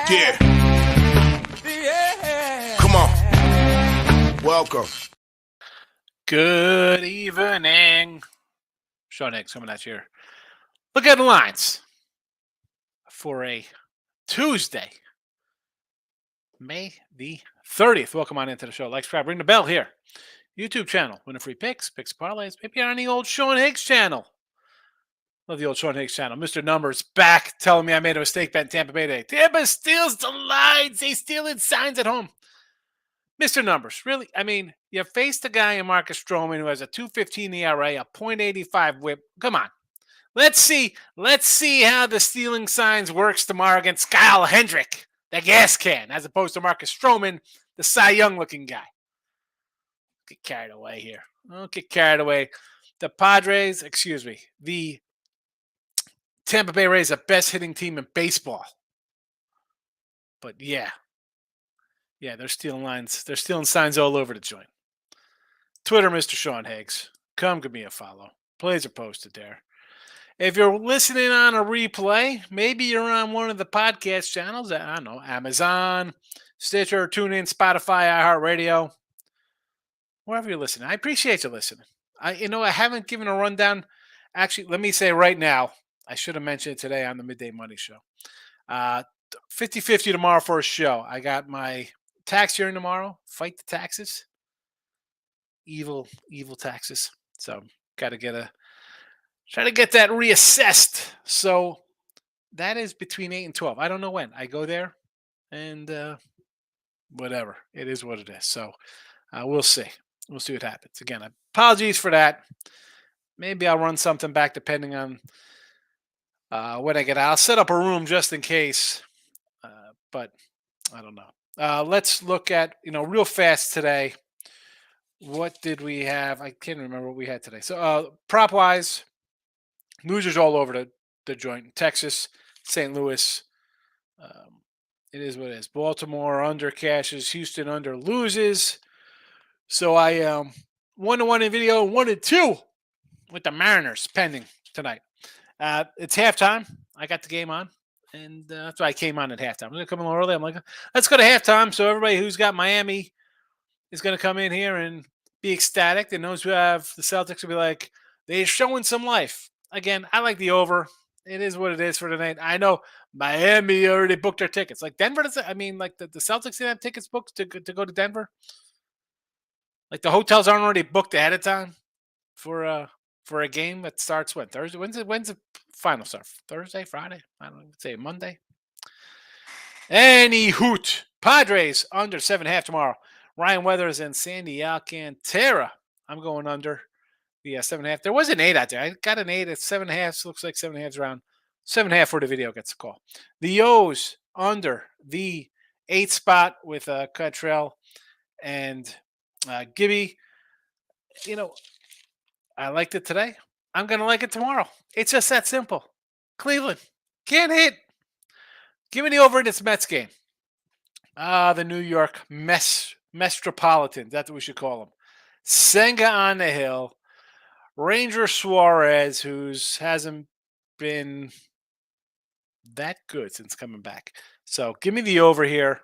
Yeah. Come on. Welcome. Good evening. Sean Higgs coming at you here. Look at the lines for a Tuesday, May the 30th. Welcome on into the show. Like, subscribe, ring the bell here. YouTube channel. Winning free picks, parlays. Maybe on the old Sean Higgs channel. Love the old Sean Higgs channel. Mr. Numbers back telling me I made a mistake betting Tampa Bay today. Tampa steals the lines. They stealing signs at home. Mr. Numbers, really? I mean, you faced a guy in Marcus Stroman who has a 2.15 ERA, a .85 WHIP. Come on. Let's see how the stealing signs works tomorrow against Kyle Hendrick, the gas can, as opposed to Marcus Stroman, the Cy Young looking guy. Get carried away here. Don't get carried away. The Tampa Bay Rays are the best hitting team in baseball. But yeah, they're stealing lines. They're stealing signs all over the joint. Twitter, Mr. Sean Higgs. Come give me a follow. Plays are posted there. If you're listening on a replay, maybe you're on one of the podcast channels. I don't know, Amazon, Stitcher, TuneIn, Spotify, iHeartRadio, wherever you're listening. I appreciate you listening. I haven't given a rundown. Actually, let me say right now, I should have mentioned it today on the Midday Money Show. 50-50 tomorrow for a show. I got my tax hearing tomorrow. Fight the taxes. Evil taxes. So got to try to get that reassessed. So that is between 8 and 12. I don't know when. I go there and whatever. It is what it is. So we'll see. We'll see what happens. Again, apologies for that. Maybe I'll run something back depending on when I get out. I'll set up a room just in case. But I don't know. Let's look at, real fast today. What did we have? I can't remember what we had today. So prop-wise, losers all over the joint. Texas, St. Louis. It is what it is. Baltimore under cashes. Houston under loses. So I 1-1 in video, 1-2 with the Mariners pending tonight. It's halftime. I got the game on. And that's why I came on at halftime. I'm going to come a little early. I'm like, let's go to halftime. So everybody who's got Miami is going to come in here and be ecstatic. And those who have the Celtics will be like, they're showing some life. Again, I like the over. It is what it is for tonight. I know Miami already booked their tickets. Like Denver doesn't. I mean, like the Celtics didn't have tickets booked to go to Denver. Like the hotels aren't already booked ahead of time for a game that starts when? Thursday? When's the final start? Thursday, Friday? I don't know. Say Monday. Any hoot. Padres under 7.5 tomorrow. Ryan Weathers and Sandy Alcantara. I'm going under the 7.5. There was an 8 out there. I got an 8 at 7.5. Looks like 7.5 around. 7.5 for the video gets a call. The O's under the 8 spot with Cottrell and Gibby. I liked it today. I'm going to like it tomorrow. It's just that simple. Cleveland can't hit. Give me the over in this Mets game. The New York Metropolitans. That's what we should call them. Senga on the hill. Ranger Suarez, who's hasn't been that good since coming back. So give me the over here.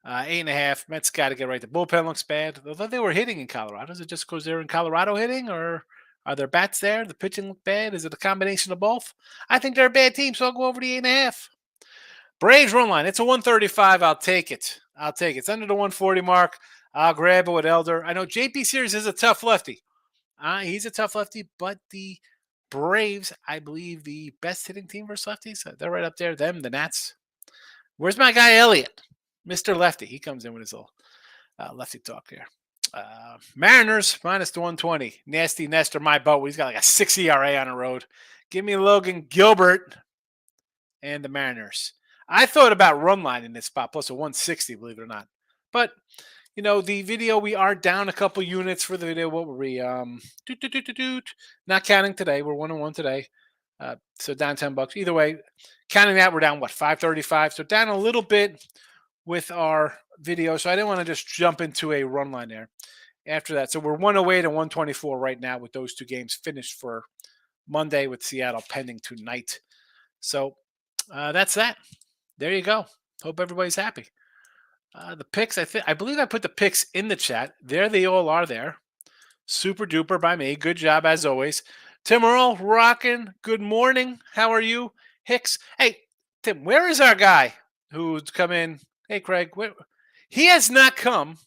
8.5. Mets got to get right. The bullpen looks bad. I thought they were hitting in Colorado. Is it just because they're in Colorado hitting, or are there bats there? The pitching look bad. Is it a combination of both? I think they're a bad team, so I'll go over the 8.5. Braves run line. It's a 135. I'll take it. It's under the 140 mark. I'll grab it with Elder. I know JP Series is a tough lefty. He's a tough lefty, but the Braves, I believe, the best hitting team versus lefties. They're right up there. Them, the Nats. Where's my guy Elliott? Mr. Lefty. He comes in with his little lefty talk here. Mariners minus the 120. Nasty Nestor, my boat. He's got like a 6 ERA on the road. Give me Logan Gilbert and the Mariners. I thought about run line in this spot, plus a 160, believe it or not. But, the video, we are down a couple units for the video. What were we? Not counting today. We're 1-1 today. So down $10. Either way, counting that, we're down, 535. So down a little bit with our video. So I didn't want to just jump into a run line there after that. So we're 108 and 124 right now with those two games finished for Monday with Seattle pending tonight. So that's that. There you go. Hope everybody's happy. The picks, I believe I put the picks in the chat. There they all are there. Super duper by me. Good job as always. Tim Earl, rocking. Good morning. How are you? Hicks. Hey, Tim, where is our guy who's come in? Hey, Craig. He has not come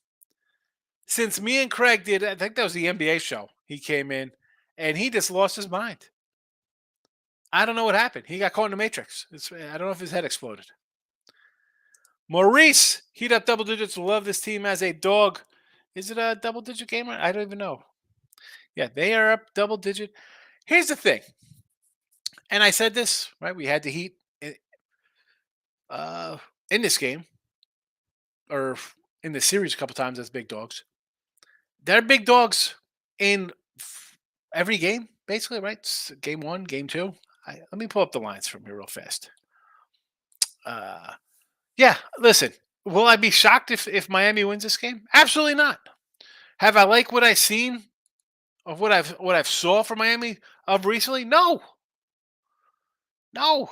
since me and Craig did. I think that was the NBA show. He came in and he just lost his mind. I don't know what happened. He got caught in the matrix. I don't know if his head exploded. Maurice, heat up double digits. Love this team as a dog. Is it a double digit game? I don't even know. Yeah, they are up double digit. Here's the thing, and I said this right. We had the Heat uh, in this game or in the series a couple times as big dogs. They're big dogs in every game, basically, right? Game one, game two. Let me pull up the lines from here real fast. Yeah, listen. Will I be shocked if Miami wins this game? Absolutely not. Have I liked what I've seen of what I've saw from Miami of recently? No, no.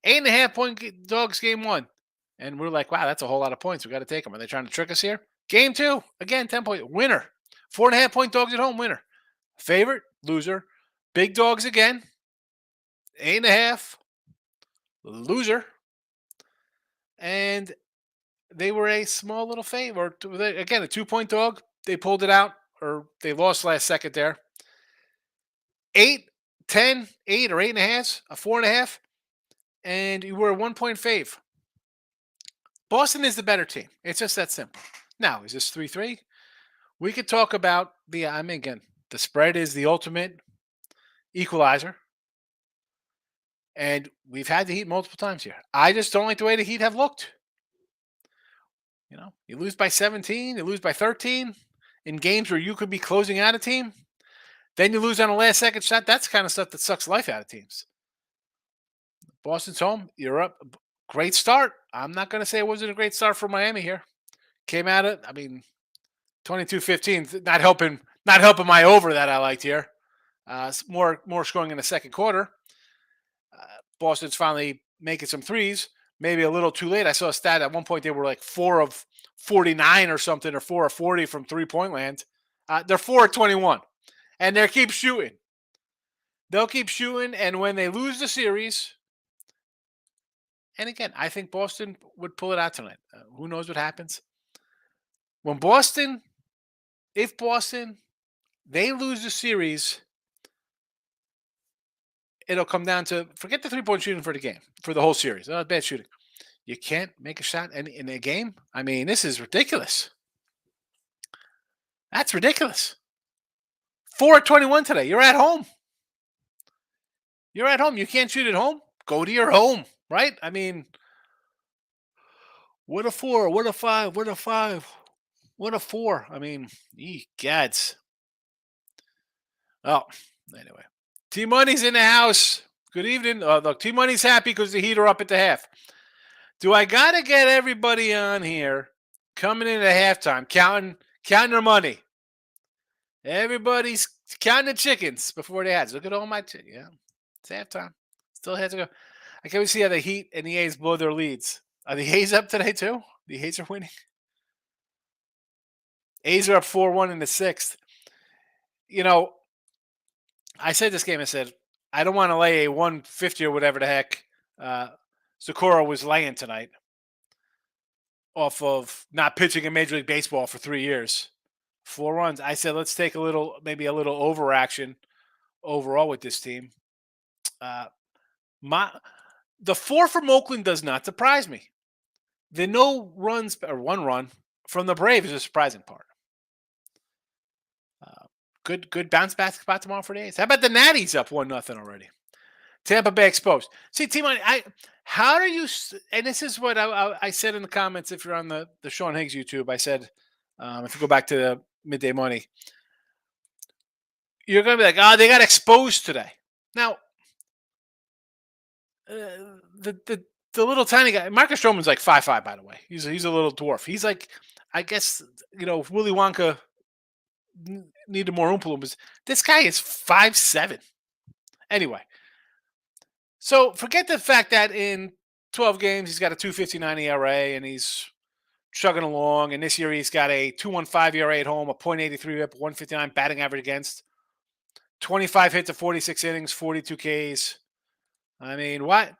8.5 point dogs game one. And we're like, wow, that's a whole lot of points. We got to take them. Are they trying to trick us here? Game two, again, 10 point winner. 4.5 point dogs at home, winner. Favorite, loser. Big dogs again. 8.5, loser. And they were a small little favor. Again, a 2 point dog. They pulled it out, or they lost last second there. 8, 10, 8 or 8.5, a 4.5, and you were a 1 point fave. Boston is the better team. It's just that simple. Now, is this 3-3? We could talk about I mean, again, the spread is the ultimate equalizer. And we've had the Heat multiple times here. I just don't like the way the Heat have looked. You lose by 17, you lose by 13 in games where you could be closing out a team. Then you lose on a last second shot. That's the kind of stuff that sucks life out of teams. Boston's home. You're up. Great start. I'm not going to say it wasn't a great start for Miami here. Came at it. I mean, 22-15. Not helping my over that I liked here. More scoring in the second quarter. Boston's finally making some threes. Maybe a little too late. I saw a stat at one point they were like 4 of 49 or something, or 4 of 40 from 3-point land. They're 4 of 21, and they keep shooting. They'll keep shooting, and when they lose the series, and again, I think Boston would pull it out tonight. Who knows what happens? If Boston, they lose the series, it'll come down to forget the 3-point shooting for the game, for the whole series. Bad shooting. You can't make a shot in a game. I mean, this is ridiculous. That's ridiculous. 4 of 21 today. You're at home. You're at home. You can't shoot at home? Go to your home, right? I mean, what a 4, what a 5, what a 5, what a 4. I mean, gads. Oh, anyway. T-Money's in the house. Good evening. Look, T-Money's happy because the Heat are up at the half. Do I got to get everybody on here coming in at halftime, counting their money? Everybody's counting the chickens before they had. Look at all my chickens. Yeah, it's halftime. Still has to go. I can't see how the Heat and the A's blow their leads. Are the A's up today too? The A's are winning. A's are up 4-1 in the sixth. I said this game, I said, I don't want to lay a 150 or whatever the heck Socorro was laying tonight off of not pitching in Major League Baseball for 3 years. 4 runs. I said, let's take maybe a little overaction overall with this team. The 4 from Oakland does not surprise me. The no runs, or 1 run from the Braves is a surprising part. Good bounce back spot tomorrow for the A's. How about the Natties up 1-0 already? Tampa Bay exposed. See, T-Money, how do you, and this is what I said in the comments if you're on the Sean Higgs YouTube, I said, if you go back to the Midday Money, you're going to be like, they got exposed today. Now, the little tiny guy, Marcus Stroman's like 5'5", by the way. He's a little dwarf. He's like, I guess, if Willy Wonka needed more Oompa Loompas, this guy is 5'7". Anyway, So forget the fact that in 12 games he's got a 2.59 ERA and he's chugging along. And this year he's got a 2.15 ERA at home, a .83 whip, 159 batting average against, 25 hits of 46 innings, 42 Ks. I mean, what?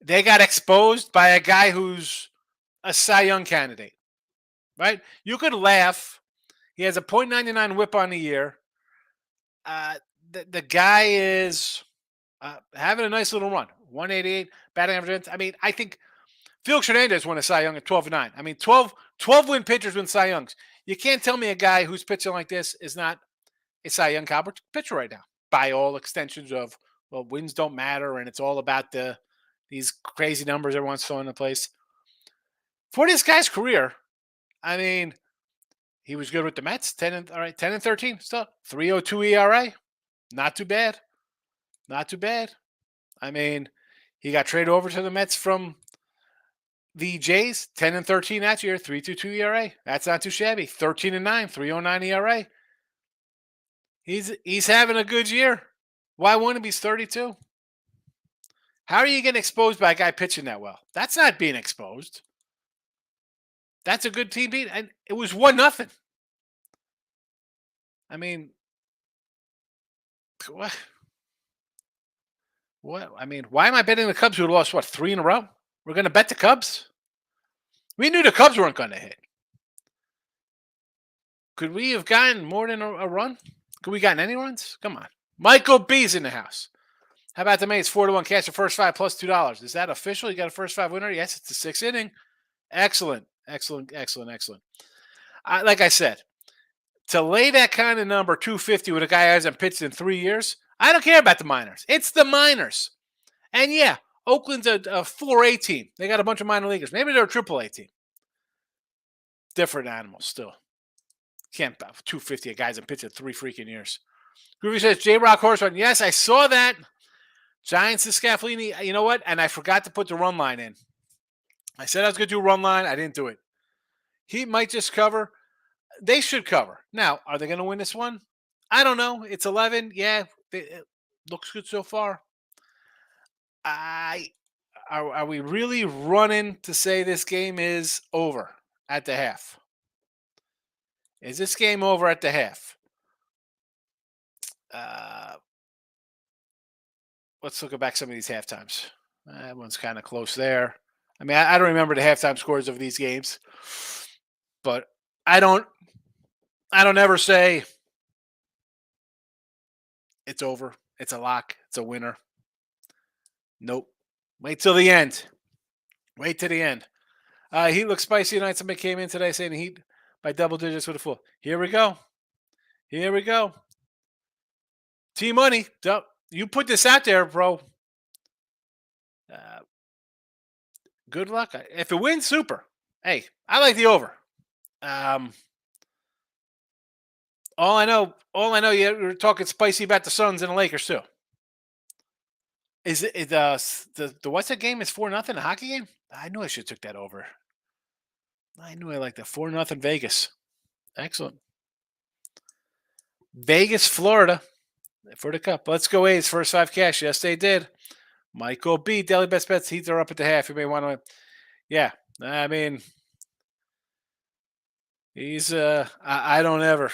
They got exposed by a guy who's a Cy Young candidate, right? You could laugh. He has a .99 whip on the year. Uh, the guy is having a nice little run. 188 batting average. I mean, I think Felix Hernandez won a Cy Young at 12-9. I mean, 12 win pitchers win Cy Youngs. You can't tell me a guy who's pitching like this is not a Cy Young caliber pitcher right now. By all extensions of, well, wins don't matter, and it's all about these crazy numbers everyone's throwing in place. For this guy's career, I mean, he was good with the Mets. 10 and 13. Still 3.02 ERA. Not too bad. Not too bad. I mean, he got traded over to the Mets from the Jays. 10 and 13 that year. 3.22 ERA. That's not too shabby. 13 and 9. 3.09 ERA. He's having a good year. Why wouldn't he? He's 32. How are you getting exposed by a guy pitching that well? That's not being exposed. That's a good team beat, and it was 1-0. I mean, what? What? I mean, why am I betting the Cubs who lost, 3 in a row? We're going to bet the Cubs? We knew the Cubs weren't going to hit. Could we have gotten more than a run? Could we gotten any runs? Come on. Michael B's in the house. How about the Mates? 4-1 cash the first 5 plus $2. Is that official? You got a first 5 winner? Yes, it's the 6th inning. Excellent. Like I said, to lay that kind of number 250 with a guy who hasn't pitched in 3 years, I don't care about the minors. It's the minors. And yeah, Oakland's a 4A team. They got a bunch of minor leaguers. Maybe they're a AAA team. Different animals still. Can't 250 a guys that pitched in 3 freaking years. Groovy says, J-Rock Horse Run. Yes, I saw that. Giants to Scafellini. You know what? And I forgot to put the run line in. I said I was going to do a run line. I didn't do it. He might just cover. They should cover. Now, are they going to win this one? I don't know. It's 11. Yeah, it looks good so far. Are we really running to say this game is over at the half? Is this game over at the half? Let's look back some of these halftimes. That one's kind of close there. I mean, I don't remember the halftime scores of these games, but I don't ever say it's over. It's a lock. It's a winner. Nope. Wait till the end. Wait till the end. Heat looks spicy tonight. Somebody came in today saying Heat by double digits with a full. Here we go. Here we go. T-Money. You put this out there, bro. Good luck. If it wins, super. Hey, I like the over. All I know, you're talking spicy about the Suns and the Lakers too. Is it the what's that game? Is 4-0 a hockey game? I knew I should have took that over. I knew I liked that 4-0 Vegas. Excellent. Vegas, Florida for the cup. Let's go A's first 5 cash. Yes, they did. Michael B. Daily best bets. Heat are up at the half. You may want to. Yeah, I mean, he's I don't ever.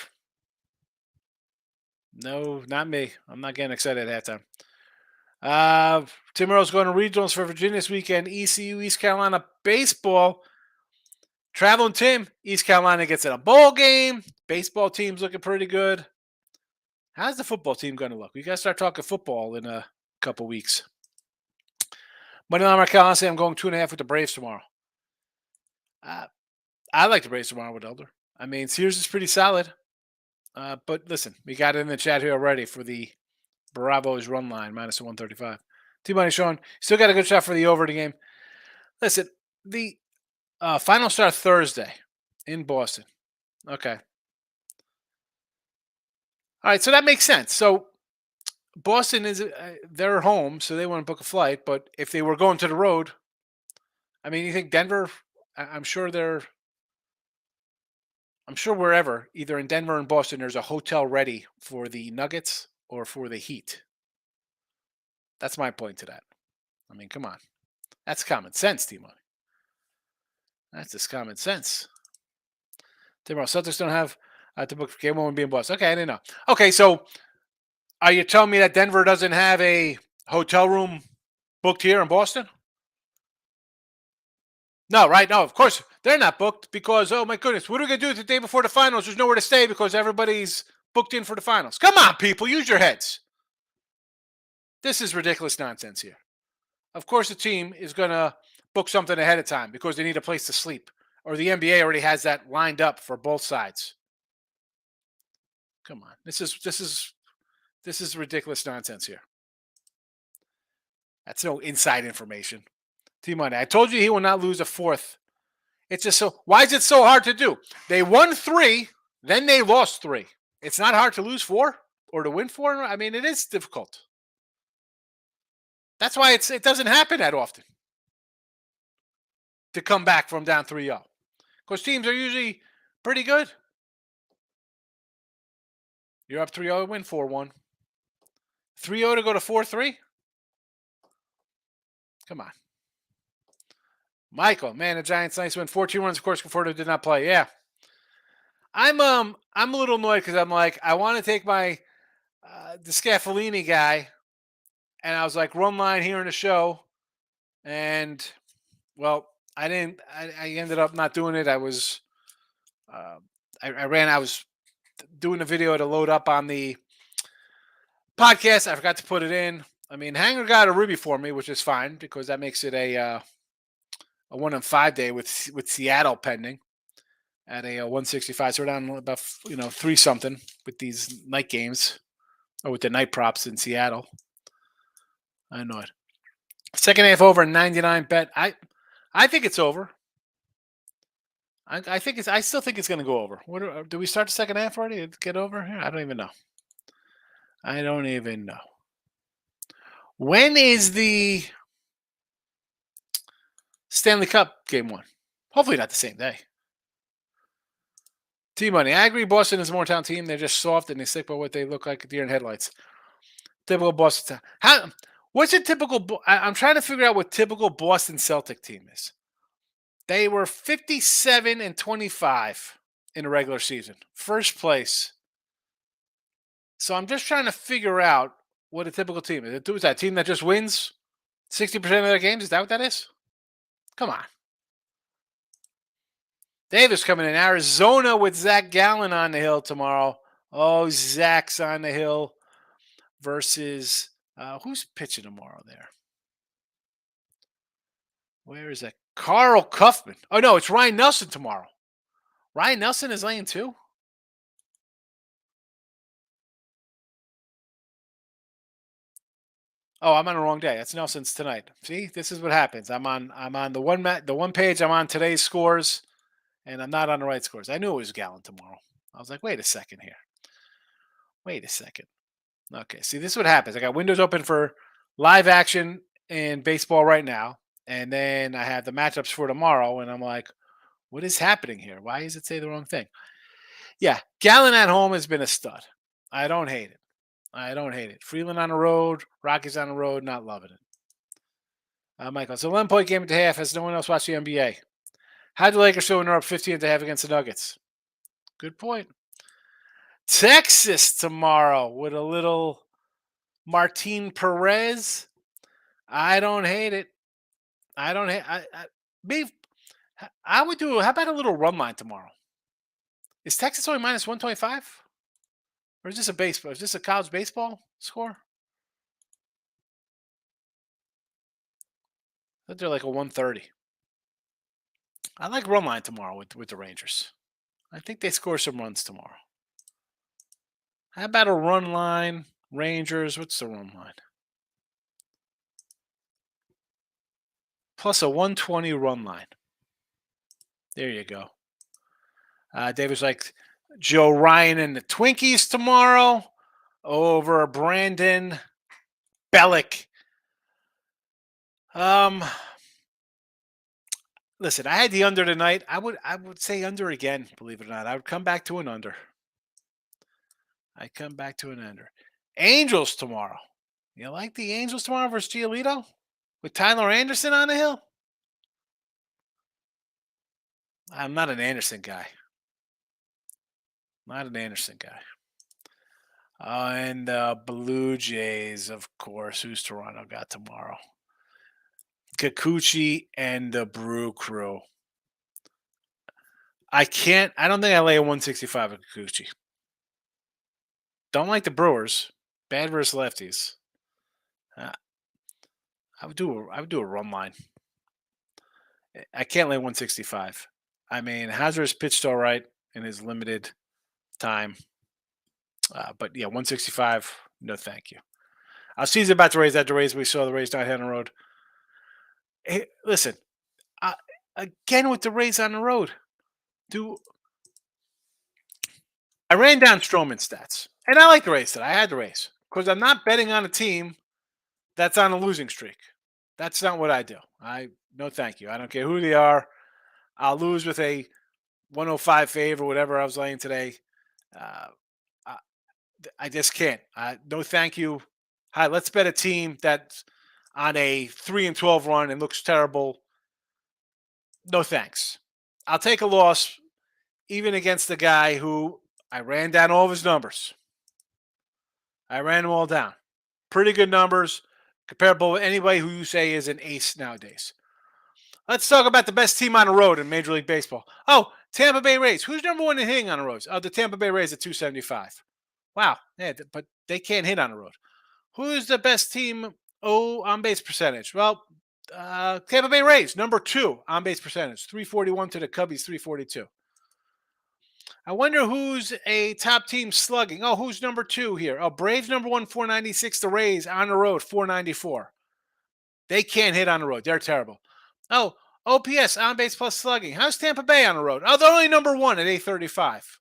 No, not me. I'm not getting excited at halftime. Tim Earl's going to regionals for Virginia this weekend. ECU, East Carolina baseball. Traveling Tim, East Carolina gets in a bowl game. Baseball team's looking pretty good. How's the football team going to look? We got to start talking football in a couple weeks. Moneyline Markel, honestly, I'm going 2.5 with the Braves tomorrow. I like the Braves tomorrow with Elder. I mean, Sears is pretty solid. But listen, we got it in the chat here already for the Bravos run line, minus 135. T-Money Sean, still got a good shot for the over the game. Listen, the final start Thursday in Boston. Okay. All right, so that makes sense. So Boston is they're home, so they want to book a flight. But if they were going to the road, I mean, you think Denver? I'm sure wherever, either in Denver and Boston, there's a hotel ready for the Nuggets or for the Heat. That's my point to that. I mean, come on. That's common sense, T-Money. That's just common sense. Tomorrow, Celtics don't have to book game one being boss. Okay, I didn't know. Okay, so are you telling me that Denver doesn't have a hotel room booked here in Boston? No, right? No, of course they're not booked because, oh my goodness, what are we going to do the day before the finals? There's nowhere to stay because everybody's booked in for the finals. Come on, people, use your heads. This is ridiculous nonsense here. Of course, the team is going to book something ahead of time because they need a place to sleep, or the NBA already has that lined up for both sides. Come on, this is ridiculous nonsense here. That's no inside information. T-Money, I told you he will not lose a fourth. It's just so. Why is it so hard to do? They won 3, then they lost 3. It's not hard to lose 4 or to win 4. I mean, it is difficult. That's why it doesn't happen that often to come back from down 3-0. Because teams are usually pretty good. You're up 3-0, win 4-1. 3-0 to go to 4-3? Come on. Michael, man, the Giants nice win. 14 runs, of course, Conforto did not play. Yeah. I'm a little annoyed because I'm like, I want to take my the Scaffellini guy, and I was like, run line here in the show. And well, I didn't. I ended up not doing it. I was, I was doing the video to load up on the podcast. I forgot to put it in. I mean, Hanger got a Ruby for me, which is fine because that makes it a 1-5 day with Seattle pending at a 165. So we're down about 3 something with these night games or with the night props in Seattle. I know it. Second half over 99 bet. I think it's over. I think it's. I still think it's going to go over. Do we start the second half already? Get over here? I don't even know. I don't even know. When is the Stanley Cup game 1? Hopefully not the same day. T-Money. I agree Boston is a Moretown team. They're just soft and they stick by what they look like deer in headlights. Typical Boston town. What's a typical... I'm trying to figure out what typical Boston Celtic team is. They were 57-25 in the regular season. First place. So I'm just trying to figure out what a typical team is. Is that a team that just wins 60% of their games? Is that what that is? Come on. Davis coming in. Arizona with Zach Gallen on the hill tomorrow. Oh, Zach's on the hill versus who's pitching tomorrow there? Where is that? Carl Kaufman. Oh, no, it's Ryan Nelson tomorrow. Ryan Nelson is laying 2. Oh, I'm on the wrong day. That's Nelson's tonight. See, this is what happens. I'm on the one page. I'm on today's scores, and I'm not on the right scores. I knew it was Gallen tomorrow. I was like, wait a second here. Wait a second. Okay, see, this is what happens. I got windows open for live action in baseball right now, and then I have the matchups for tomorrow, and I'm like, what is happening here? Why does it say the wrong thing? Yeah, Gallen at home has been a stud. I don't hate it. I don't hate it. Freeland on the road, Rockies on the road, not loving it. Michael, it's an 11-point game at the half. Has no one else watched the NBA? How'd the Lakers show when they're up 15 at the half against the Nuggets? Good point. Texas tomorrow with a little Martin Perez. I don't hate it. I don't hate. I would do. How about a little run line tomorrow? Is Texas only minus 125? Or is this a baseball? Is this a college baseball score? I thought they're like a 130. I like run line tomorrow with the Rangers. I think they score some runs tomorrow. How about a run line? Rangers, what's the run line? Plus a 120 run line. There you go. David's like Joe Ryan and the Twinkies tomorrow over Brandon Bellick. Listen, I had the under tonight. I would say under again, believe it or not. I would come back to an under. I come back to an under. Angels tomorrow. You like the Angels tomorrow versus Giolito? with Tyler Anderson on the hill. I'm not an Anderson guy. Not an Anderson guy. And Blue Jays, of course. Who's Toronto got tomorrow? Kikuchi and the Brew Crew. I don't think I lay a 165 at Kikuchi. Don't like the Brewers. Bad versus lefties. I would do a run line. I can't lay 165. I mean, Hazard's pitched all right in his limited time. But yeah, 165, no thank you. I'll see about the Rays. That the Rays, we saw the Rays not hit on the road. Hey, listen, again with the Rays on the road. I ran down Stroman's stats, and I like the Rays today. I had the Rays because I'm not betting on a team that's on a losing streak. That's not what I do. No thank you. I don't care who they are. I'll lose with a 105 fave or whatever I was laying today. Uh, I just can't. No thank you. Hi, let's bet a team that's on a 3-12 run and looks terrible. No thanks. I'll take a loss even against the guy who I ran down all of his numbers. I ran them all down. Pretty good numbers, comparable with anybody who you say is an ace nowadays. Let's talk about the best team on the road in Major League Baseball. Oh, Tampa Bay Rays. Who's number one in hitting on the road? Oh, the Tampa Bay Rays at 275. Wow. Yeah, but they can't hit on the road. Who's the best team on base percentage? Well, Tampa Bay Rays, number 2 on base percentage, 341 to the Cubbies, 342. I wonder who's a top team slugging. Oh, who's number 2 here? Oh, Braves number 1, 496. The Rays on the road, 494. They can't hit on the road. They're terrible. Oh, OPS on base plus slugging. How's Tampa Bay on the road? Oh, they're only number 1 at 835.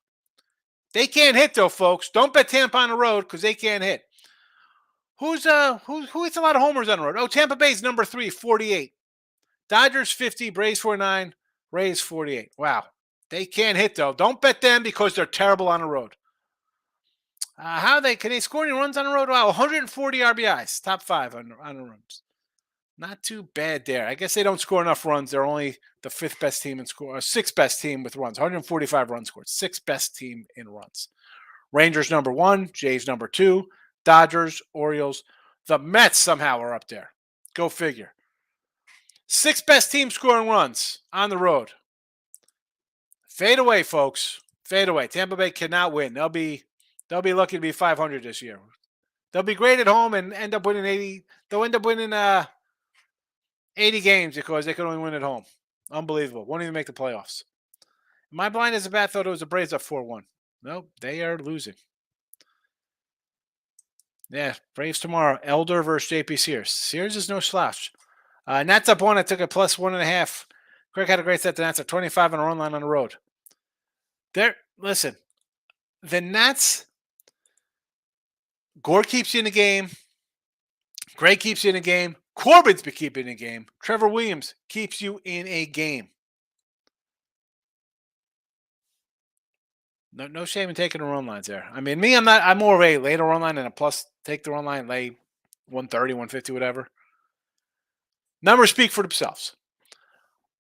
They can't hit though, folks. Don't bet Tampa on the road because they can't hit. Who hits a lot of homers on the road? Oh, Tampa Bay's number 3, 48. Dodgers 50, Braves 49, Rays 48. Wow. They can't hit though. Don't bet them because they're terrible on the road. Can they score any runs on the road? Wow, 140 RBIs, top 5 on the runs. Not too bad there. I guess they don't score enough runs. They're only the 5th best team in score, 6th best team with runs. 145 runs scored. 6th best team in runs. Rangers number 1, Jays number 2, Dodgers, Orioles. The Mets somehow are up there. Go figure. 6th best team scoring runs on the road. Fade away, folks. Fade away. Tampa Bay cannot win. They'll be lucky to be 500 this year. They'll be great at home and end up winning 80. They'll end up winning 80 games because they could only win at home. Unbelievable. Won't even make the playoffs. My blind as a bat thought it was the Braves up 4-1. Nope, they are losing. Yeah, Braves tomorrow. Elder versus JP Sears. Sears is no slouch. Nats up 1. I took a plus 1.5. Greg had a great set. The Nats are 25 on a run line on the road. Listen, the Nats, Gore keeps you in the game. Greg keeps you in the game. Corbin's been keeping you in the game. Trevor Williams keeps you in a game. No shame in taking the run lines there. I mean, I'm more of a later run line and a plus. Take the run line, lay 130, 150, whatever. Numbers speak for themselves.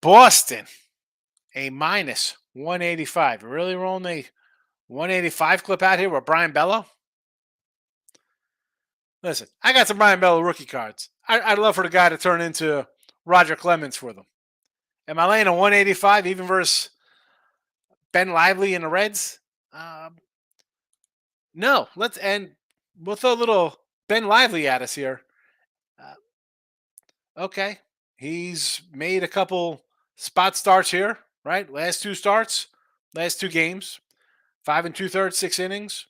Boston, a minus 185. Really rolling a 185 clip out here with Brian Bello? Listen, I got some Brian Bello rookie cards. I'd love for the guy to turn into Roger Clemens for them. Am I laying a 185 even versus Ben Lively and the Reds? No. We'll throw a little Ben Lively at us here. Okay. He's made a couple spot starts here, right? Last 2 starts, last 2 games, 5 2/3, 6 innings,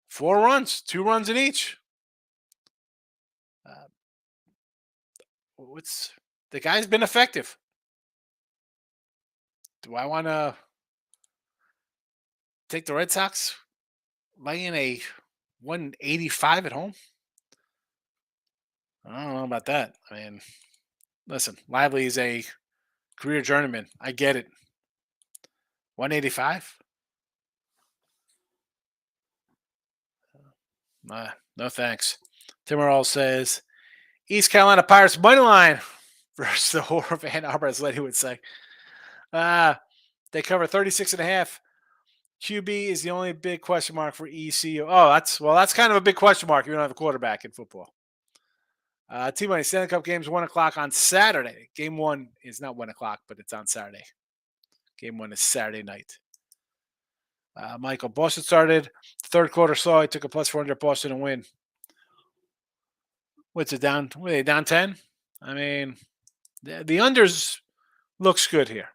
4 runs, 2 runs in each. The guy's been effective. Do I want to take the Red Sox laying a 185 at home? I don't know about that. I mean, listen, Lively is a career journeyman. I get it. 185? No thanks. Tim Earl says, East Carolina Pirates money line versus the Horror of Ann Arbor, as Lenny would say. They cover 36.5. QB is the only big question mark for ECU. Oh, that's kind of a big question mark. You don't have a quarterback in football. T-Money Stanley Cup games 1:00 on Saturday. Game 1 is not 1:00, but it's on Saturday. Game 1 is Saturday night. Michael, Boston started. Third quarter saw it took a plus 400 Boston to win. What's it down? What are they down 10? I mean, the unders looks good here.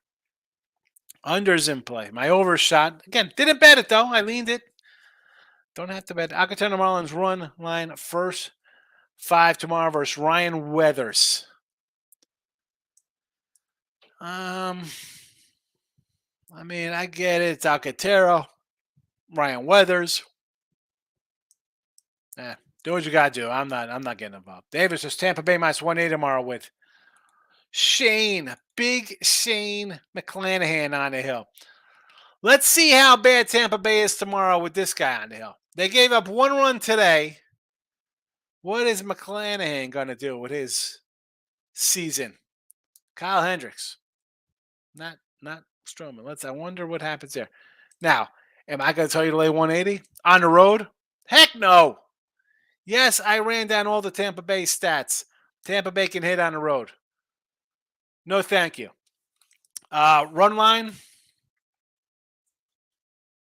Unders in play. My overshot. Again, didn't bet it though. I leaned it. Don't have to bet. Acatona Marlins run line first 5 tomorrow versus Ryan Weathers. I mean, I get it. It's Alcantara, Ryan Weathers. Do what you gotta do. I'm not getting involved. Davis says Tampa Bay minus 180 tomorrow with Big Shane McClanahan on the hill. Let's see how bad Tampa Bay is tomorrow with this guy on the hill. They gave up 1 run today. What is McClanahan going to do with his season? Kyle Hendricks. Not Stroman. I wonder what happens there. Now, am I going to tell you to lay 180 on the road? Heck no. Yes, I ran down all the Tampa Bay stats. Tampa Bay can hit on the road. No, thank you. Run line.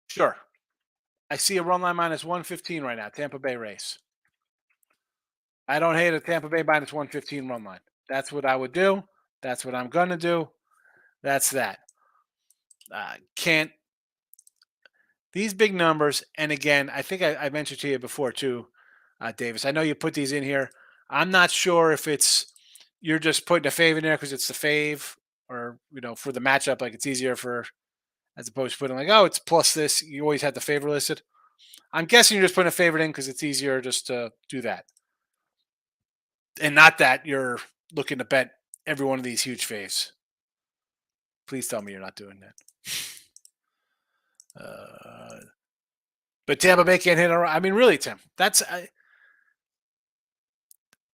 Sure. I see a run line minus 115 right now. Tampa Bay race. I don't hate a Tampa Bay minus 115 run line. That's what I would do. That's what I'm going to do. That's that. Can't. These big numbers, and again, I think I mentioned to you before too, Davis. I know you put these in here. I'm not sure if you're just putting a fave in there because it's the fave, or for the matchup, like it's easier as opposed to putting like, oh, it's plus this. You always have the favor listed. I'm guessing you're just putting a favorite in because it's easier just to do that, and not that you're looking to bet every one of these huge faves. Please tell me you're not doing that. But Tampa Bay can't hit. I mean, really, Tim.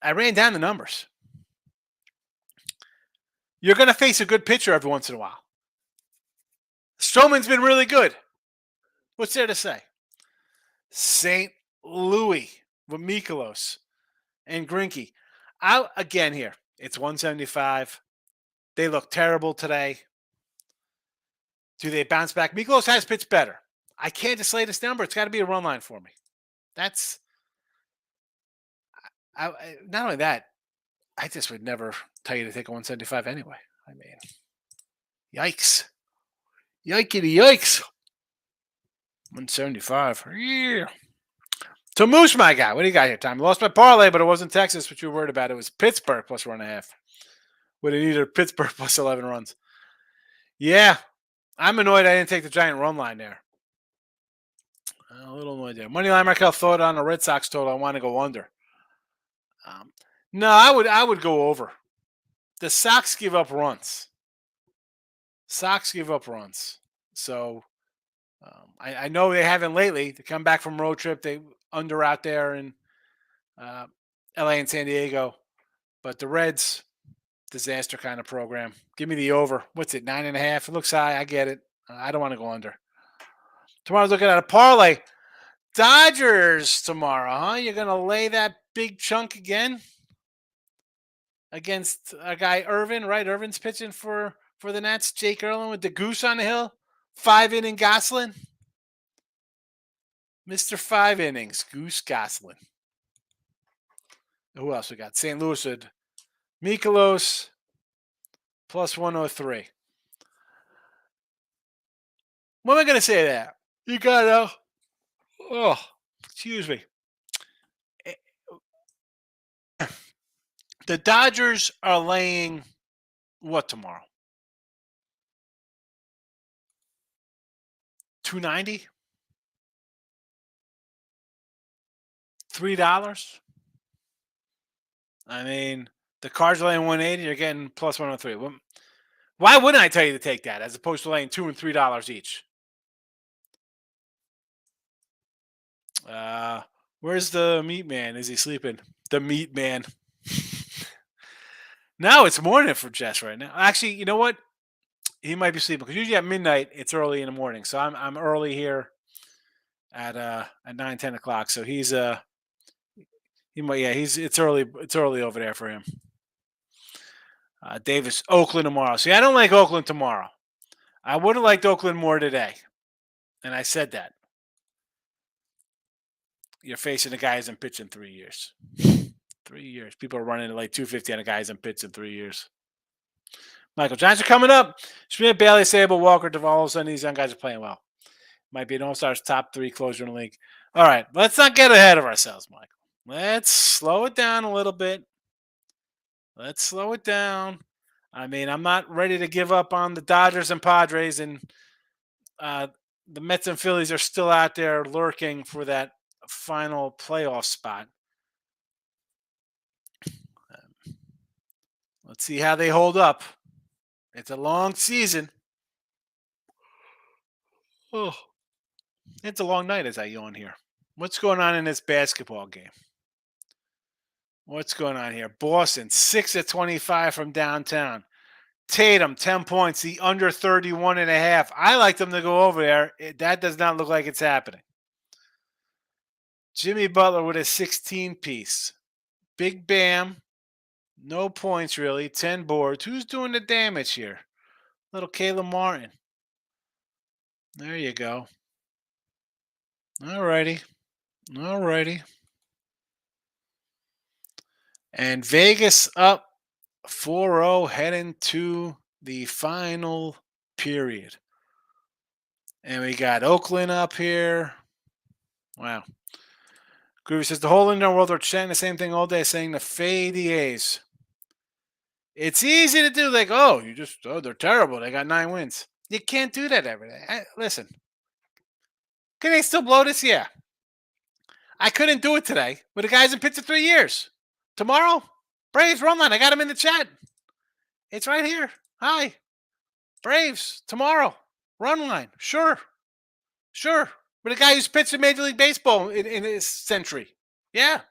I ran down the numbers. You're going to face a good pitcher every once in a while. Stroman's been really good. What's there to say? St. Louis with Mikolos and Greinke. Out again here. It's 175. They look terrible today. Do they bounce back? Mikolos has pitched better. I can't just lay this number. It's got to be a run line for me. Not only that, I just would never tell you to take a 175 anyway. I mean, yikes. Yikes. 175. Yeah. So Moose, my guy. What do you got here, Tom? I lost my parlay, but it wasn't Texas, which you were worried about. It was Pittsburgh plus 1.5. Would have needed Pittsburgh plus 11 runs. Yeah. I'm annoyed I didn't take the giant run line there. A little annoyed there. Moneyline Markel thought on the Red Sox total. I want to go under. No, I would go over. The Sox give up runs. So I know they haven't lately. They come back from road trip. They under out there in LA and San Diego. But the Reds, disaster kind of program. Give me the over. What's it, 9.5? It looks high. I get it. I don't want to go under. Tomorrow's looking at a parlay. Dodgers tomorrow, huh? You're going to lay that big chunk again against a guy, Irvin, right? Irvin's pitching for the Nats. Jake Erlin with the goose on the hill. 5-inning Goslin. Mr. 5 innings, Goose Goslin. Who else we got? St. Louis with Mikolos plus 103. What am I going to say there? You got excuse me. The Dodgers are laying what tomorrow? 290? $3? I mean, the Cards are laying 180. You're getting plus 103. Why wouldn't I tell you to take that as opposed to laying $2 and $3 each? Where's the meat man? Is he sleeping? The meat man. No, it's morning for Jess right now. Actually, you know what? He might be sleeping because usually at midnight it's early in the morning. So I'm early here at 9, 10 o'clock. So he might, yeah, he's it's early over there for him. Davis, Oakland tomorrow. See, I don't like Oakland tomorrow. I would have liked Oakland more today, and I said that. You're facing a guy who hasn't pitched in 3 years. 3 years. People are running at like 250 on a guy who hasn't pitched in 3 years. Michael Giants are coming up. Schmidt, Bailey, Sable, Walker, Duvall. All of a sudden, these young guys are playing well. Might be an All-Stars top 3 closer in the league. All right, let's not get ahead of ourselves, Michael. Let's slow it down a little bit. Let's slow it down. I mean, I'm not ready to give up on the Dodgers and Padres, and uh, the Mets and Phillies are still out there lurking for that final playoff spot. Let's see how they hold up. It's a long season. Oh, it's a long night as I yawn here. What's going on in this basketball game? What's going on here? Boston, 6 of 25 from downtown. Tatum, 10 points, the under 31.5. I like them to go over there. That does not look like it's happening. Jimmy Butler with a 16 piece. Big Bam, no points really, 10 boards. Who's doing the damage here? Little Caleb Martin. There you go. All righty. All righty. And Vegas up 4-0 heading to the final period. And we got Oakland up here. Wow. Groovy says the whole Indian world are chanting the same thing all day, saying the fade the A's. It's easy to do, like, they're terrible. They got 9 wins. You can't do that every day. Listen, can they still blow this? Yeah. I couldn't do it today, but the guy's in pitched 3 years. Tomorrow, Braves run line. I got him in the chat. It's right here. Hi. Braves, tomorrow. Run line. Sure. Sure. But a guy who's pitched in Major League Baseball in his century. Yeah.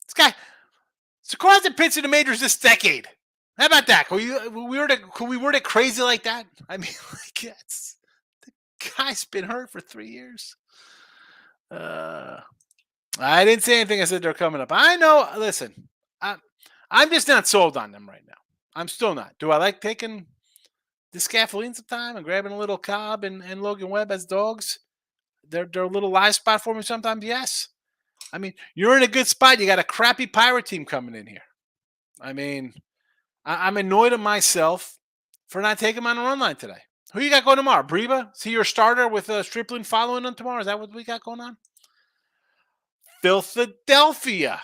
This guy, Sakura hasn't pitched in the majors this decade. How about that? Can we word it crazy like that? I mean, like, the guy's been hurt for 3 years. I didn't say anything. I said they're coming up. I know. Listen, I'm just not sold on them right now. I'm still not. Do I like taking the scaffolding some time and grabbing a little Cobb and Logan Webb as dogs? They're a little live spot for me sometimes. Yes. I mean, you're in a good spot. You got a crappy Pirate team coming in here. I mean, I'm annoyed at myself for not taking him on a run line today. Who you got going tomorrow? Breba? See your starter with Stripling following him tomorrow? Is that what we got going on? Philadelphia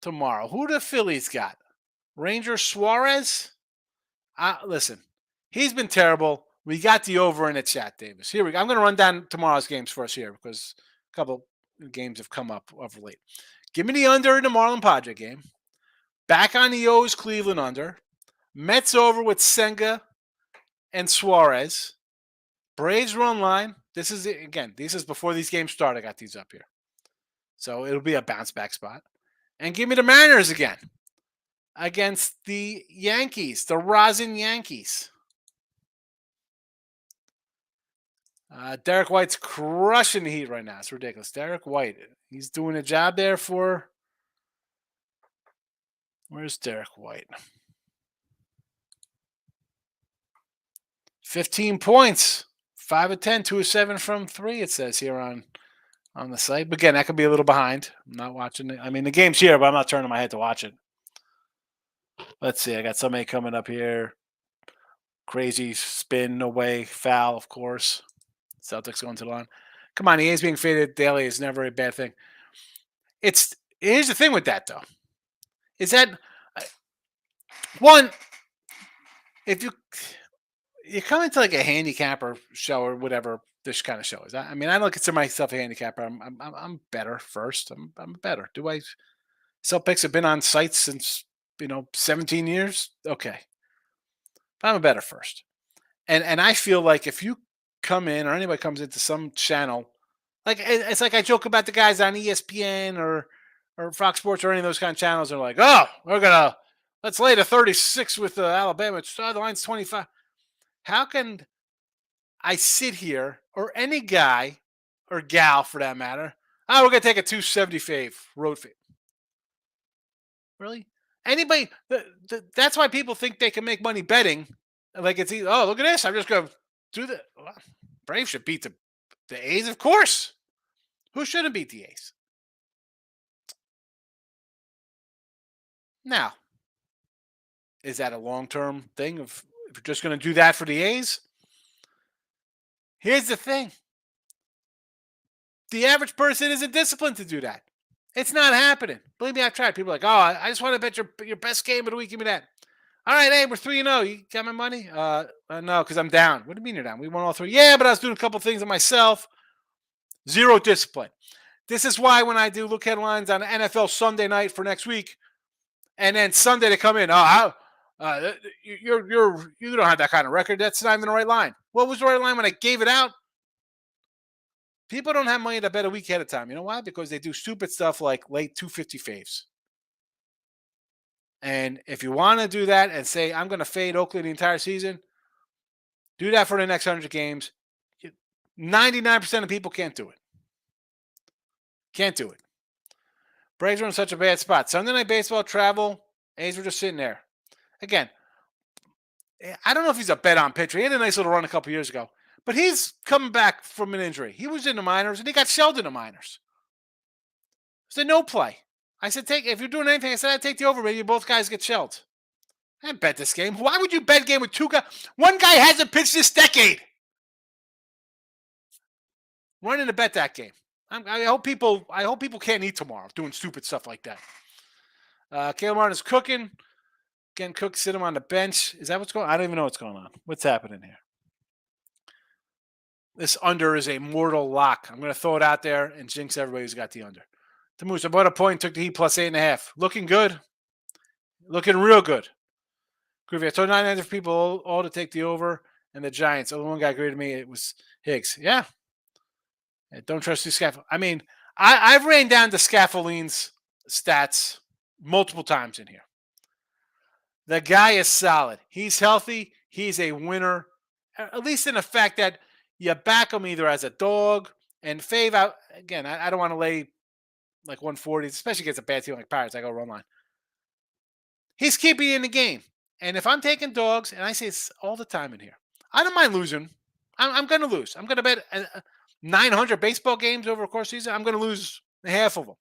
tomorrow. Who the Phillies got? Ranger Suarez? Listen, he's been terrible. We got the over in the chat, Davis. Here we go. I'm going to run down tomorrow's games for us here because a couple games have come up of late. Give me the under in the Marlon Padre game. Back on the O's Cleveland under. Mets over with Senga and Suarez. Braves run line. This is before these games start. I got these up here. So it'll be a bounce back spot. And give me the Mariners again against the Yankees, the rosin Yankees. Derek White's crushing the heat right now. It's ridiculous. Derek White, he's doing a job there for. Where's Derek White? 15 points, 5 of 10, 2 of 7 from 3. It says here on the site. But again, that could be a little behind. I'm not watching it. I mean, the game's here, but I'm not turning my head to watch it. Let's see. I got somebody coming up here. Crazy spin, no way, foul, of course. Celtics going to the line. Come on, the A's being faded daily is never a bad thing. Here's the thing with that though, is that one, if you come into like a handicapper show or whatever this kind of show is. I mean, I don't consider myself a handicapper. I'm better first. I'm better. Do I sell picks? Have been on sites since 17 years. Okay, but I'm a better first. And I feel like if you come in or anybody comes into some channel, like it's like I joke about the guys on ESPN or or Fox Sports or any of those kind of channels are like, let's lay to 36 with Alabama. The line's 25. How can I sit here, or any guy or gal for that matter? Oh, we're gonna take a 275 road fee. Really? Anybody? That's why people think they can make money betting. Like it's easy. Oh, look at this! I'm just gonna do the Braves should beat the A's, of course. Who shouldn't beat the A's? Now, is that a long-term thing? If you're just going to do that for the A's? Here's the thing. The average person isn't disciplined to do that. It's not happening. Believe me, I've tried. People are like, I just want to bet your best game of the week. Give me that. All right, hey, we're 3-0. You got my money? No, because I'm down. What do you mean you're down? We won all three. Yeah, but I was doing a couple things on myself. Zero discipline. This is why when I do look headlines on NFL Sunday night for next week, and then Sunday they come in, you don't have that kind of record. That's not even the right line. What was the right line when I gave it out? People don't have money to bet a week ahead of time. You know why? Because they do stupid stuff like late 250 faves. And if you want to do that and say, I'm going to fade Oakland the entire season, do that for the next 100 games. 99% of people can't do it. Can't do it. Braves are in such a bad spot. Sunday Night Baseball, travel, A's were just sitting there. Again, I don't know if he's a bet-on pitcher. He had a nice little run a couple years ago. But he's coming back from an injury. He was in the minors, and he got shelled in the minors. It's a no play. I said, if you're doing anything, I said, I'd take the over. Maybe both guys get shelled. I didn't bet this game. Why would you bet a game with two guys? One guy hasn't pitched this decade. Running to bet that game. I hope people can't eat tomorrow doing stupid stuff like that. Caleb Martin is cooking. Again, Cook sit him on the bench. Is that what's going on? I don't even know what's going on. What's happening here? This under is a mortal lock. I'm going to throw it out there and jinx everybody who's got the under. The Moose, about a point, took the Heat plus 8.5. Looking good. Looking real good. Groovy. I told 900 people all to take the over and the Giants. Only one guy agreed with me. It was Higgs. Yeah. Don't trust the scaffold. I mean, I've ran down the Scaffoline's stats multiple times in here. The guy is solid. He's healthy. He's a winner. At least in the fact that you back him either as a dog and fave out. Again, I don't want to lay like 140, especially against a bad team like Pirates. I go run line. He's keeping you in the game. And if I'm taking dogs, and I say this all the time in here, I don't mind losing. I'm going to lose. I'm going to bet 900 baseball games over the course of the season. I'm going to lose half of them.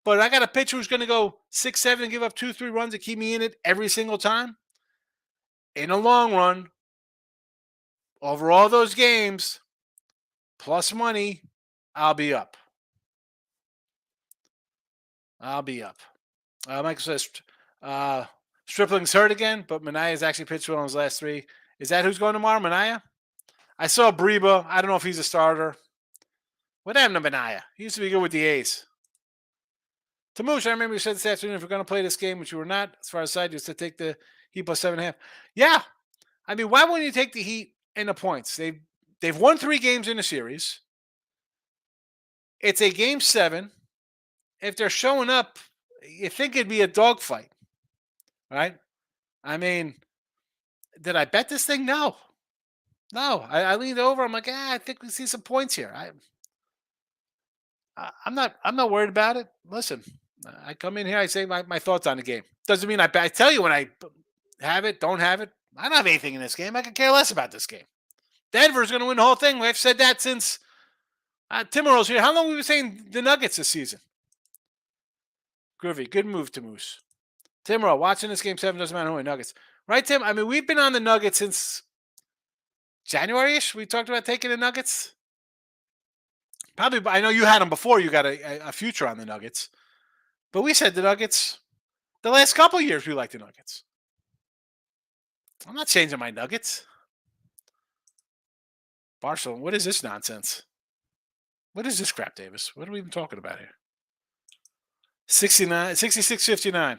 But I got a pitcher who's going to go 6-7 and give up 2-3 runs to keep me in it every single time. In the long run, over all those games, plus money, I'll be up. Michael says Stripling's hurt again, but Manaya's actually pitched well in his last three. Is that who's going tomorrow, Manaya? I saw Breba. I don't know if he's a starter. What happened to Manaya? He used to be good with the A's. Tamush, I remember you said this afternoon if we're going to play this game, which you were not, as far as side, just to take the Heat plus 7.5. Yeah. I mean, why wouldn't you take the Heat in the points? They've won 3 games in the series. It's a game 7. If they're showing up, you think it'd be a dogfight, right? I mean, did I bet this thing? No. I leaned over. I'm like, I think we see some points here. I'm not worried about it. Listen, I come in here, I say my thoughts on the game. Doesn't mean I tell you when I have it, don't have it. I don't have anything in this game. I could care less about this game. Denver's going to win the whole thing. We've said that since Timmerell's here. How long have we been saying the Nuggets this season? Groovy, good move to Moose. Timmerell, watching this game 7 doesn't matter who Nuggets. Right, Tim? I mean, we've been on the Nuggets since January-ish. We talked about taking the Nuggets. Probably, I know you had them before. You got a future on the Nuggets. But we said the Nuggets, the last couple of years we like the Nuggets. I'm not changing my Nuggets. Barcelona, what is this nonsense? What is this crap, Davis? What are we even talking about here? 66-59.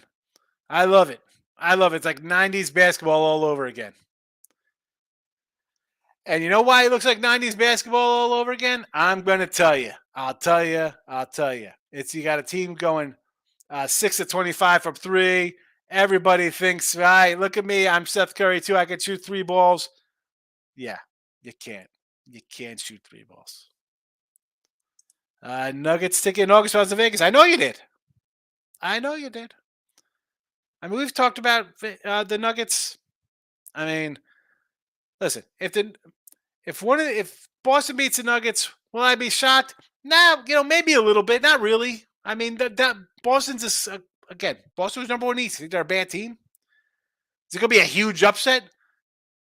I love it. It's like 90s basketball all over again. And you know why it looks like 90s basketball all over again? I'm going to tell you. I'll tell you. I'll tell you. It's you got a team going 6 of 25 from three. Everybody thinks, right? Look at me. I'm Seth Curry too. I can shoot three balls. Yeah, you can't. You can't shoot three balls. Nuggets ticket in August was to Vegas. I know you did. I know you did. I mean, we've talked about the Nuggets. I mean, listen, if Boston beats the Nuggets, will I be shocked? Nah, maybe a little bit. Not really. I mean, that Boston's just, again. Boston was number one East. You think they're a bad team? Is it going to be a huge upset?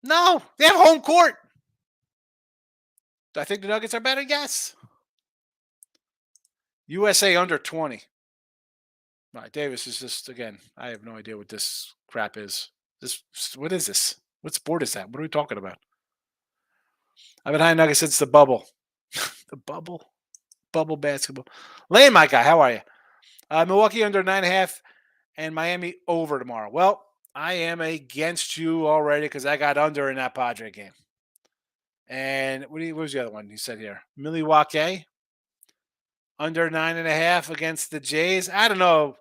No, they have home court. Do I think the Nuggets are better? Yes. USA under 20. All right, Davis is just, again, I have no idea what this crap is. What is this? What sport is that? What are we talking about? I've been high Nuggets since the bubble. The bubble? Bubble basketball. Lane, my guy, how are you? Milwaukee under 9.5 and Miami over tomorrow. Well, I am against you already because I got under in that Padre game. And what was the other one you said here? Milwaukee under 9.5 against the Jays. I don't know.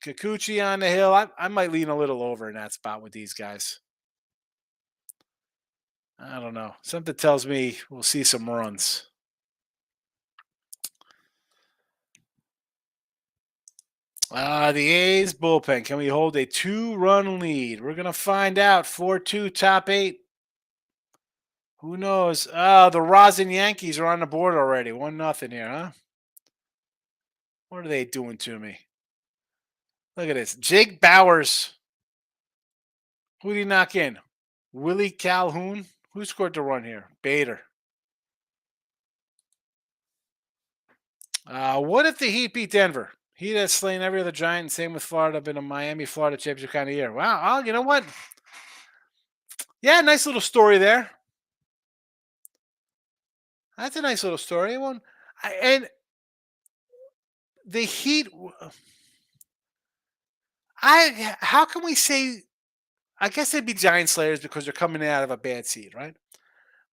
Kikuchi on the hill. I might lean a little over in that spot with these guys. I don't know. Something tells me we'll see some runs. The A's bullpen. Can we hold a 2-run lead? We're going to find out. 4-2, top 8. Who knows? The Rosin Yankees are on the board already. 1-0 here, huh? What are they doing to me? Look at this. Jake Bowers. Who did he knock in? Willie Calhoun. Who scored the run here? Bader. What if the Heat beat Denver? Heat has slain every other Giant. Same with Florida. Been a Miami, Florida championship kind of year. Wow. You know what? Yeah, nice little story there. That's a nice little story. And the Heat. How can we say? I guess they'd be Giant Slayers because they're coming out of a bad seed, right?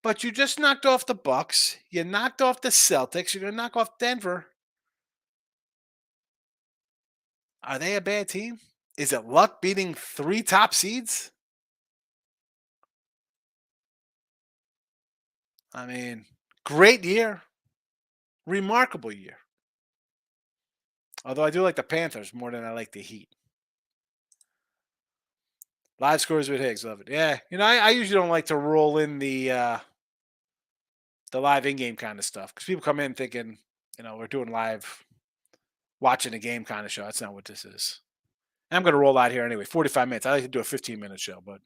But you just knocked off the Bucks. You knocked off the Celtics. You're gonna knock off Denver. Are they a bad team? Is it luck beating 3 top seeds? I mean, great year. Remarkable year. Although I do like the Panthers more than I like the Heat. Live scores with Higgs. Love it. Yeah. I usually don't like to roll in the live in-game kind of stuff because people come in thinking, we're doing live watching a game kind of show. That's not what this is. I'm going to roll out here anyway. 45 minutes. I like to do a 15-minute show, but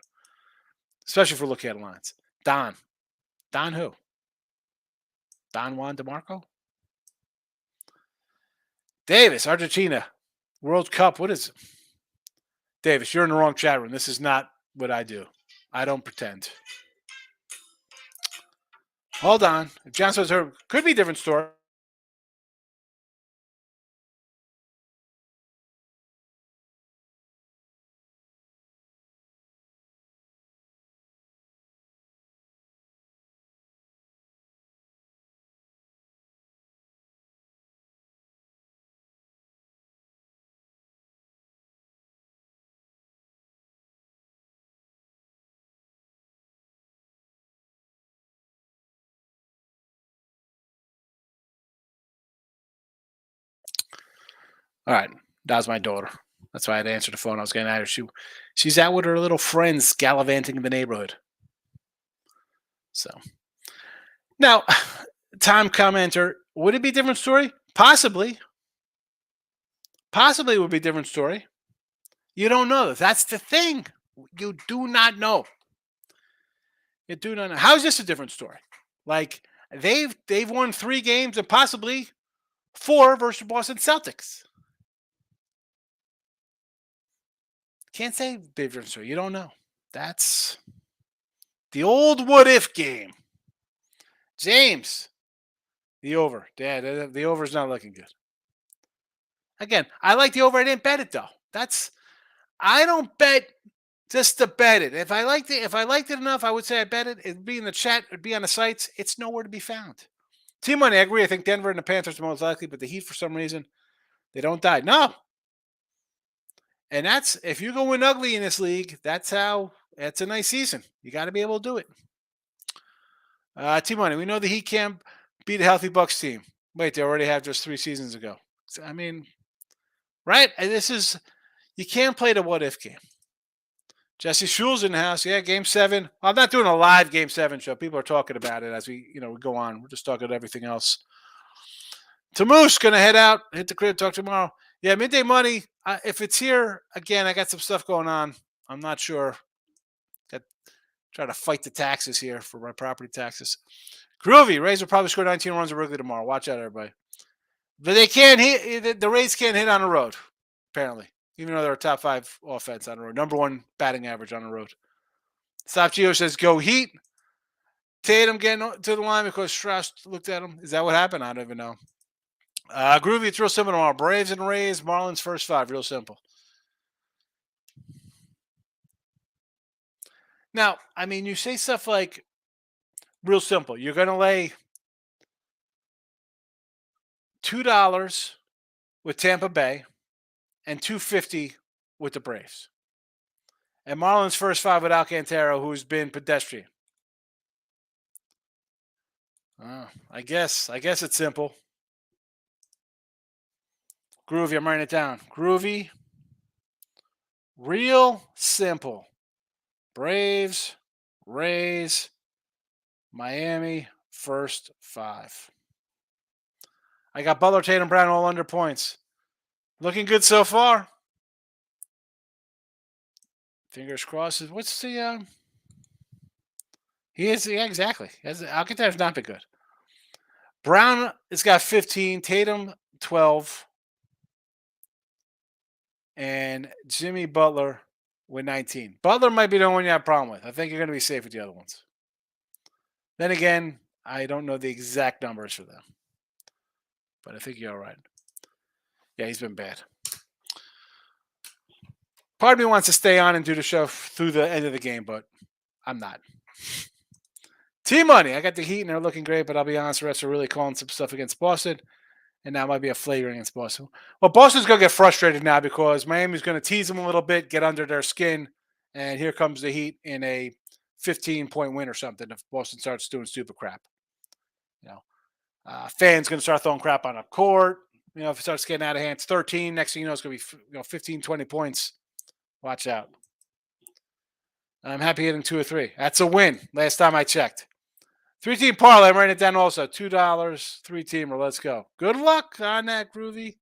especially for looking at lines. Don who? Don Juan DeMarco? Davis, Argentina, World Cup. What is it? Davis, you're in the wrong chat room. This is not what I do. I don't pretend. Hold on. If John says her could be a different story. All right. That was my daughter. That's why I had to answer the phone. I was getting at her. She's out with her little friends gallivanting in the neighborhood. So now, time commenter, would it be a different story? Possibly. Possibly it would be a different story. You don't know. That's the thing. You do not know. You do not know. How is this a different story? Like they've won 3 games and possibly 4 versus Boston Celtics. Can't say different story. You don't know. That's the old what if game. James, the over. Yeah, the over is not looking good. Again, I like the over. I didn't bet it though. I don't bet just to bet it. If I liked it enough, I would say I bet it. It'd be in the chat. It'd be on the sites. It's nowhere to be found. Team money, I agree. I think Denver and the Panthers are most likely, but the Heat, for some reason, they don't die. No. And that's, if you go win ugly in this league, that's a nice season. You got to be able to do it. Team money, we know the Heat can't beat a healthy Bucks team. Wait, they already have just 3 seasons ago. I mean, right? You can't play the what if game. Jesse Schul's in the house. Yeah, game 7. I'm not doing a live game 7 show. People are talking about it as we go on. We're just talking about everything else. Tamoose going to head out, hit the crib, talk tomorrow. Yeah, midday money. If it's here, again, I got some stuff going on. I'm not sure. Try to fight the taxes here for my property taxes. Groovy. Rays will probably score 19 runs at Wrigley tomorrow. Watch out, everybody. But they can't hit. The Rays can't hit on the road, apparently. Even though they're a top 5 offense on the road. Number 1 batting average on the road. Stop Gio says, go Heat. Tatum getting to the line because Strauss looked at him. Is that what happened? I don't even know. Groovy, it's real simple tomorrow. Braves and Rays, Marlins first 5. Real simple. Now, I mean, you say stuff like, real simple. You're going to lay $2 with Tampa Bay and $2.50 with the Braves. And Marlins first 5 with Alcantara, who's been pedestrian. I guess it's simple. Groovy, I'm writing it down. Groovy, real simple. Braves, Rays, Miami, first 5. I got Butler, Tatum, Brown all under points. Looking good so far. Fingers crossed. What's the... He is, yeah, exactly. Alcantara's not been good. Brown has got 15, Tatum 12, and Jimmy Butler with 19. Butler might be the one you have a problem with. I think you're going to be safe with the other ones. Then again, I don't know the exact numbers for them. But I think you're all right. Yeah, he's been bad. Part of me wants to stay on and do the show through the end of the game, but I'm not. Team money. I got the Heat, and they're looking great, but I'll be honest, the rest are really calling some stuff against Boston, and that might be a flagrant against Boston. Well, Boston's going to get frustrated now because Miami's going to tease them a little bit, get under their skin, and here comes the Heat in a 15-point win or something if Boston starts doing stupid crap. Fans going to start throwing crap on a court. If it starts getting out of hand, it's 13. Next thing you know, it's going to be 15, 20 points. Watch out. I'm happy hitting 2 or 3. That's a win. Last time I checked. 3-team parlay. I'm writing it down also. $2, 3-teamer. Let's go. Good luck on that, Groovy.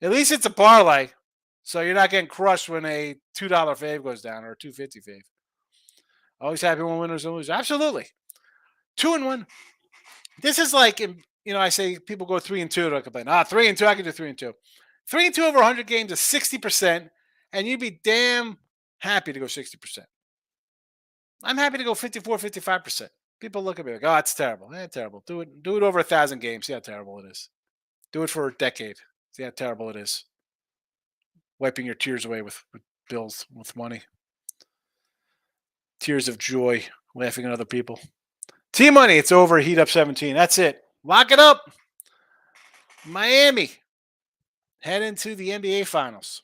At least it's a parlay, so you're not getting crushed when a $2 fave goes down or a $2.50 fave. Always happy when winners and losers. Absolutely. 2-1. This is like, I say people go 3-2. Don't complain. 3-2. I can do 3-2. 3-2 over 100 games is 60%, and you'd be damn happy to go 60%. I'm happy to go 54, 55%. People look at me like, oh, it's terrible. Terrible. Do it over 1,000 games. See how terrible it is. Do it for a decade. See how terrible it is. Wiping your tears away with bills, with money. Tears of joy, laughing at other people. Team money, it's over. Heat up 17. That's it. Lock it up. Miami. Head into the NBA Finals.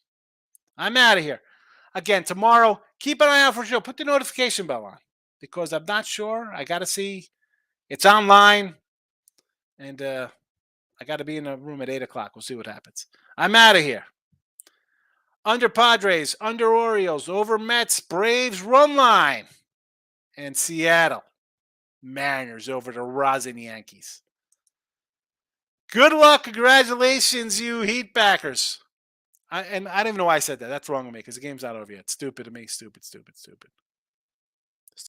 I'm out of here. Again, tomorrow, keep an eye out for the show. Put the notification bell on because I'm not sure. I got to see. It's online. And I got to be in the room at 8 o'clock. We'll see what happens. I'm out of here. Under Padres, under Orioles, over Mets, Braves, run line. And Seattle. Mariners over the Rosin Yankees. Good luck. Congratulations, you Heat backers. I don't even know why I said that. That's wrong with me because the game's not over yet. Stupid to me. Stupid.